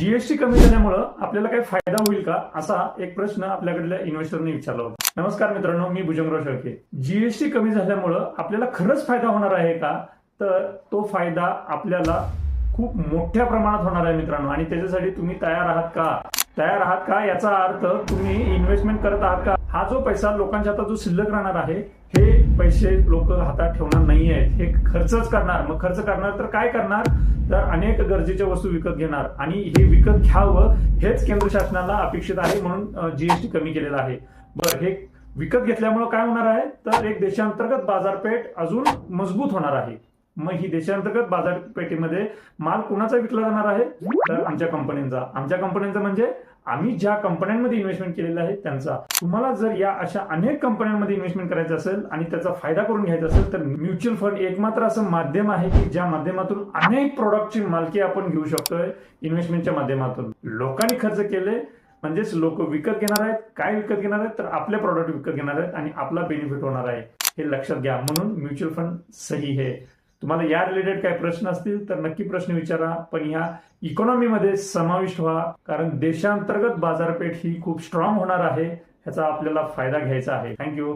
GST कमी झाल्यामुळं आपल्याला काही फायदा होईल का, असा एक प्रश्न आपल्याकडल्या इन्व्हेस्टरने विचारला होता. नमस्कार मित्रांनो, मी भुजंगराव शेळके. जीएसटी कमी झाल्यामुळं आपल्याला खरंच फायदा होणार आहे का? तर तो फायदा आपल्याला खूप मोठ्या प्रमाणात होणार आहे मित्रांनो. आणि त्याच्यासाठी तुम्ही तयार आहात का याचा अर्थ तुम्ही इन्व्हेस्टमेंट करत आहात का? हा जो पैसा लोकांच्या हातात जो शिल्लक राहणार आहे, हे पैसे लोक हातात ठेवणार नाही आहेत, हे खर्चच करणार. मग खर्च करणार तर काय करणार? तर अनेक गरजेच्या वस्तू विकत घेणार. आणि हे विकत घ्यावं हेच केंद्र शासनाला अपेक्षित आहे, म्हणून जीएसटी कमी केलेला आहे. बरं, हे विकत घेतल्यामुळे काय होणार आहे? तर एक देशांतर्गत बाजारपेठ अजून मजबूत होणार आहे. मग ही देशांतर्गत बाजारपेठेमध्ये माल कुणाचा विकला जाणार आहे? तर आमच्या कंपन्यांचा म्हणजे आम्ही ज्या कंपन्यांमध्ये इन्व्हेस्टमेंट केलेलं आहे त्यांचा. तुम्हाला जर या अशा अनेक कंपन्यांमध्ये इन्व्हेस्टमेंट करायचं असेल आणि त्याचा फायदा करून घ्यायचा असेल तर म्युच्युअल फंड एकमात्र असं माध्यम आहे की ज्या माध्यमातून अनेक प्रोडक्टची मालकी आपण घेऊ शकतोय. इन्व्हेस्टमेंटच्या माध्यमातून लोकांनी खर्च केले म्हणजेच लोक विकत घेणार आहेत. काय विकत घेणार आहेत? तर आपले प्रॉडक्ट विकत घेणार आहेत आणि आपला बेनिफिट होणार आहे, हे लक्षात घ्या. म्हणून म्युच्युअल फंड सही आहे. तुम्हाला या रिलेटेड काही प्रश्न असतील तर नक्की प्रश्न विचारा, पण ह्या इकॉनॉमीमध्ये समाविष्ट व्हा, कारण देशांतर्गत बाजारपेठ ही खूप स्ट्रॉंग होणार आहे. ह्याचा आपल्याला फायदा घ्यायचा आहे. थँक्यू.